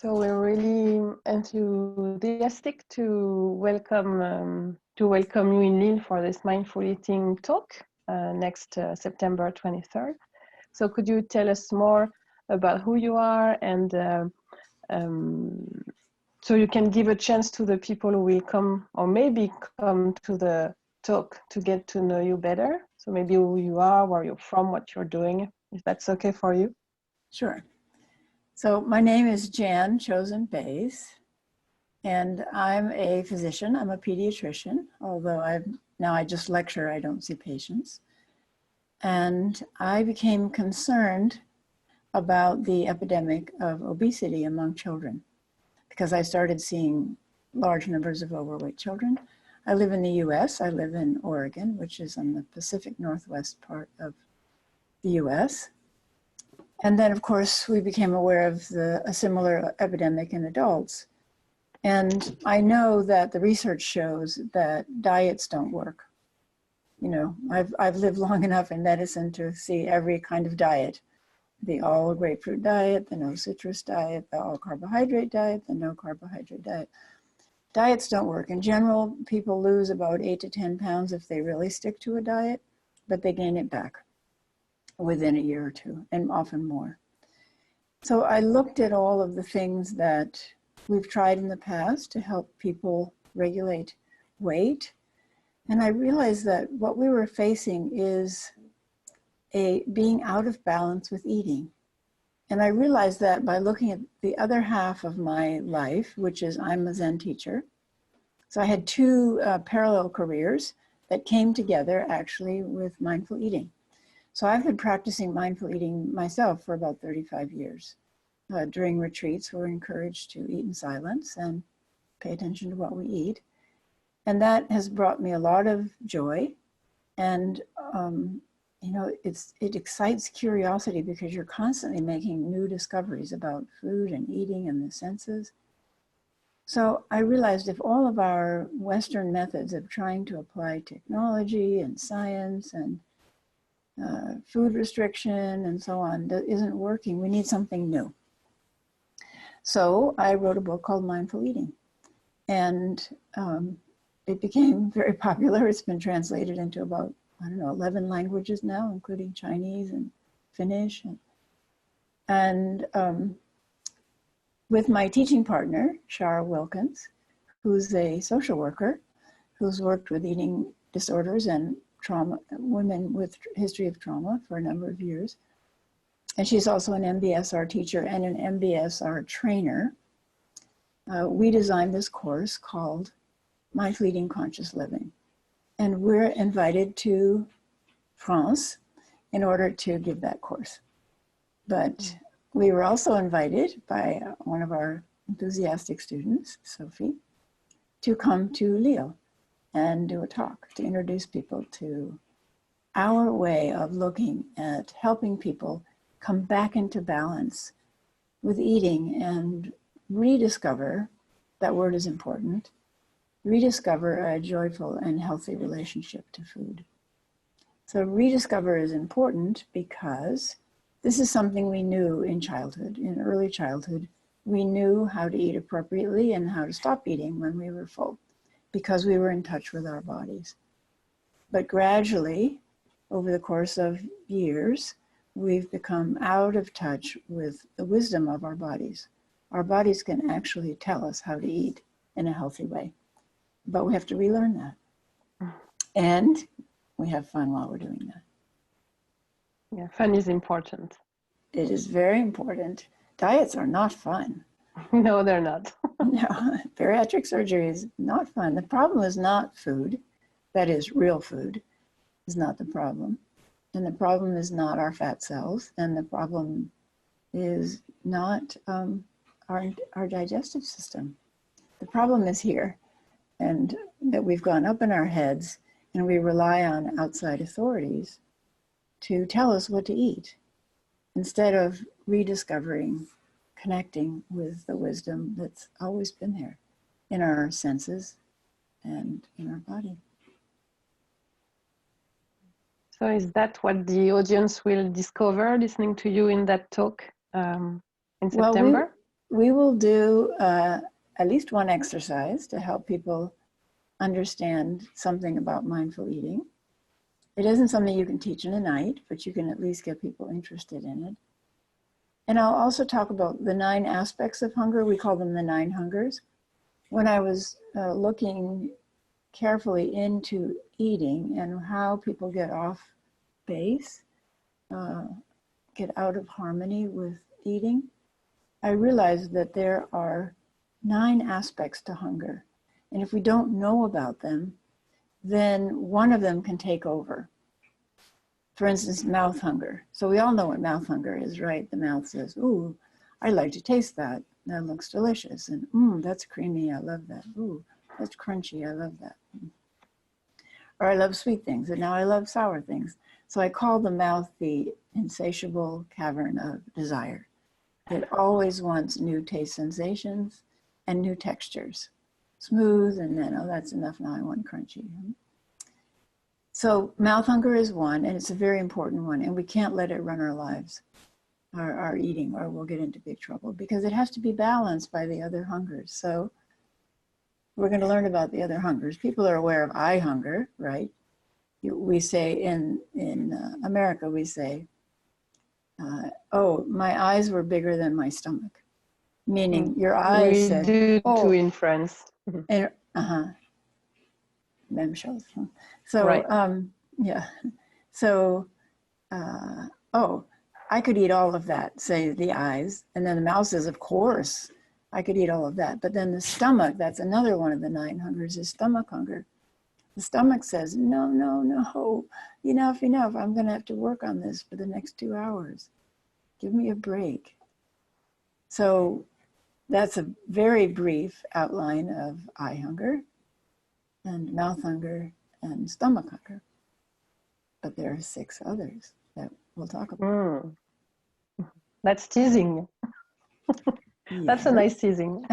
So we're really enthusiastic to welcome you in Lille for this mindful eating talk next September 23rd. So could you tell us more about who you are, and so you can give a chance to the people who will come or maybe come to the talk to get to know you better. So maybe who you are, where you're from, what you're doing, if that's okay for you. Sure. So my name is Jan Chozen Bays, and I'm a physician. I'm a pediatrician, although I just lecture, I don't see patients. And I became concerned about the epidemic of obesity among children because I started seeing large numbers of overweight children. I live in the US. I live in Oregon, which is on the Pacific Northwest part of the US. And then, of course, we became aware of a similar epidemic in adults. And I know that the research shows that diets don't work. You know, I've lived long enough in medicine to see every kind of diet. The all grapefruit diet, the no citrus diet, the all carbohydrate diet, the no carbohydrate diet. Diets don't work. In general, people lose about 8 to 10 pounds if they really stick to a diet, but they gain it back within a year or two, and often more. So I looked at all of the things that we've tried in the past to help people regulate weight, and I realized that what we were facing is being out of balance with eating. And I realized that by looking at the other half of my life, which is I'm a Zen teacher. So I had two parallel careers that came together actually with mindful eating. So I've been practicing mindful eating myself for about 35 years. During retreats, we're encouraged to eat in silence and pay attention to what we eat. And that has brought me a lot of joy. And, you know, it excites curiosity because you're constantly making new discoveries about food and eating and the senses. So I realized if all of our Western methods of trying to apply technology and science and food restriction and so on that isn't working, we need something new. So I wrote a book called Mindful Eating, and it became very popular. It's been translated into about, 11 languages now, including Chinese and Finnish. And with my teaching partner, Shara Wilkins, who's a social worker, who's worked with eating disorders and trauma, women with history of trauma for a number of years. And she's also an MBSR teacher and an MBSR trainer. We designed this course called Mindful Eating Conscious Living. And we're invited to France in order to give that course. But we were also invited by one of our enthusiastic students, Sophie, to come to Lille and do a talk to introduce people to our way of looking at helping people come back into balance with eating and rediscover, that word is important, rediscover a joyful and healthy relationship to food. So rediscover is important because this is something we knew in childhood, in early childhood. We knew how to eat appropriately and how to stop eating when we were full, because we were in touch with our bodies. But gradually, over the course of years, we've become out of touch with the wisdom of our bodies. Our bodies can actually tell us how to eat in a healthy way, but we have to relearn that. And we have fun while we're doing that. Yeah, fun is important. It is very important. Diets are not fun. No, they're not. No, bariatric surgery is not fun. The problem is not food, that is real food, is not the problem. And the problem is not our fat cells, and the problem is not our digestive system. The problem is here, and that we've gone up in our heads and we rely on outside authorities to tell us what to eat, instead of rediscovering, connecting with the wisdom that's always been there in our senses and in our body. So is that what the audience will discover listening to you in that talk in September? we will do at least one exercise to help people understand something about mindful eating. It isn't something you can teach in a night, but you can at least get people interested in it. And I'll also talk about the 9 aspects of hunger. We call them the 9 hungers. When I was looking carefully into eating and how people get off base, get out of harmony with eating, I realized that there are 9 aspects to hunger. And if we don't know about them, then one of them can take over. For instance, mouth hunger. So we all know what mouth hunger is, right? The mouth says, ooh, I'd like to taste that. That looks delicious. And that's creamy, I love that. Ooh, that's crunchy, I love that. Or I love sweet things, and now I love sour things. So I call the mouth the insatiable cavern of desire. It always wants new taste sensations and new textures. Smooth, and then, oh, that's enough, now I want crunchy. So mouth hunger is one, and it's a very important one, and we can't let it run our lives, our eating, or we'll get into big trouble, because it has to be balanced by the other hungers. So we're going to learn about the other hungers. People are aware of eye hunger, right? We say in America, we say, oh, my eyes were bigger than my stomach. Meaning your eyes we said, do oh, too in France. And, Mem shows. So, right. Yeah. So, oh, I could eat all of that, say the eyes. And then the mouth says, of course, I could eat all of that. But then the stomach, that's another one of the 9 hungers, is stomach hunger. The stomach says, no, no, no, enough, enough. I'm going to have to work on this for the next 2 hours. Give me a break. So that's a very brief outline of eye hunger and mouth hunger and stomach hunger. But there are 6 others that we'll talk about. That's teasing. That's a nice teasing.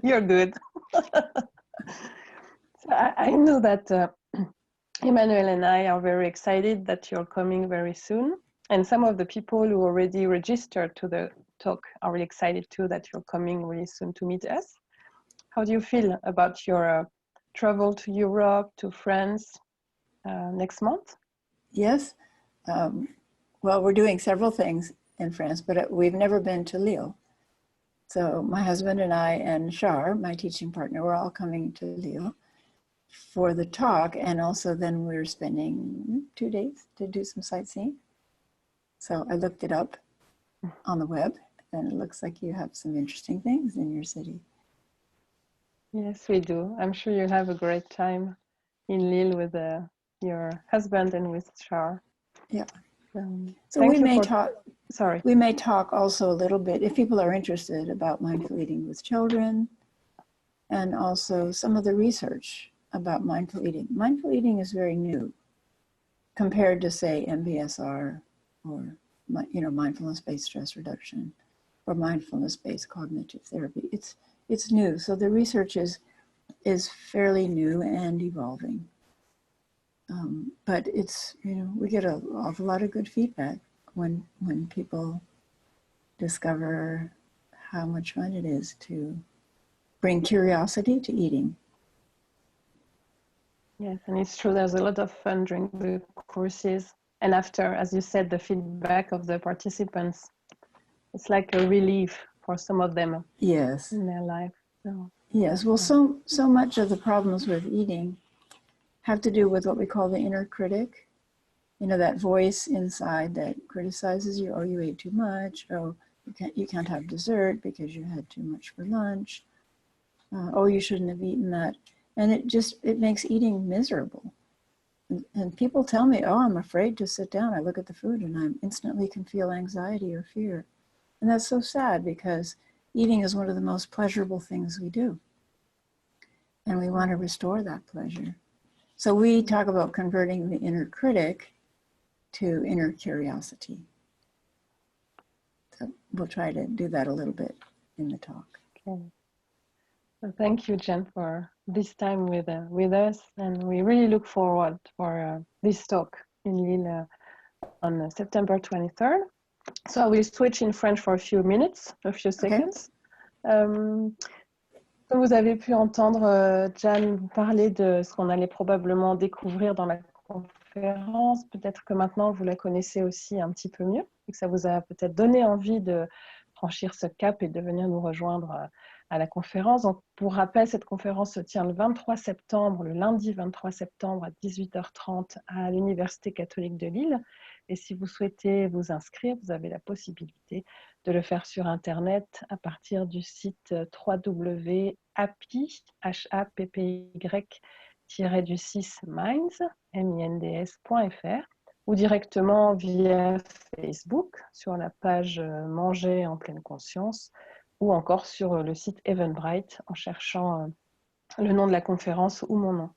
You're good. So I know that Emmanuel and I are very excited that you're coming very soon. And some of the people who already registered to the talk are really excited too that you're coming really soon to meet us. How do you feel about your travel to Europe, to France next month? Yes. Well, we're doing several things in France, but we've never been to Lille. So my husband and I and Char, my teaching partner, we're all coming to Lille for the talk. And also then we're spending 2 days to do some sightseeing. So I looked it up on the web, and it looks like you have some interesting things in your city. Yes, we do. I'm sure you'll have a great time in Lille with your husband and with Char. Yeah. So we may talk. Sorry. We may talk also a little bit, if people are interested, about mindful eating with children, and also some of the research about mindful eating. Mindful eating is very new compared to, say, MBSR or mindfulness-based stress reduction or mindfulness-based cognitive therapy. It's new, so the research is fairly new and evolving. But it's, we get an awful lot of good feedback when people discover how much fun it is to bring curiosity to eating. Yes, and it's true, there's a lot of fun during the courses. And after, as you said, the feedback of the participants, it's like a relief for some of them. Yes. In their life. So, yes, well, so much of the problems with eating have to do with what we call the inner critic. That voice inside that criticizes you. Oh, you ate too much. Oh, you can't have dessert because you had too much for lunch. Oh, you shouldn't have eaten that. And it makes eating miserable. And people tell me, oh, I'm afraid to sit down. I look at the food and I instantly can feel anxiety or fear. And that's so sad, because eating is one of the most pleasurable things we do. And we want to restore that pleasure. So we talk about converting the inner critic to inner curiosity. So we'll try to do that a little bit in the talk. Okay. So thank you, Jen, for this time with us. And we really look forward for this talk in Lille on September 23rd. So I will switch in French for a few seconds. Comme vous avez pu entendre Jan vous parler de ce qu'on allait probablement découvrir dans la conférence, peut-être que maintenant vous la connaissez aussi un petit peu mieux et que ça vous a peut-être donné envie de franchir ce cap et de venir nous rejoindre à la conférence. Donc, pour rappel, cette conférence se tient le 23 septembre, le lundi 23 septembre à 18h30 à l'Université Catholique de Lille. Et si vous souhaitez vous inscrire, vous avez la possibilité de le faire sur Internet à partir du site www.happy-minds.fr ou directement via Facebook sur la page Manger en pleine conscience ou encore sur le site Eventbrite en cherchant le nom de la conférence ou mon nom.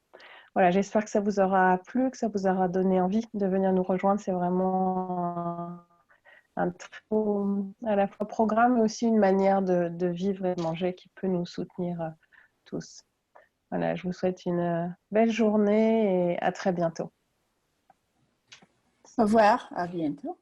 Voilà, j'espère que ça vous aura plu, que ça vous aura donné envie de venir nous rejoindre. C'est vraiment un très beau, à la fois programme, mais aussi une manière de vivre et de manger qui peut nous soutenir tous. Voilà, je vous souhaite une belle journée et à très bientôt. Au revoir, à bientôt.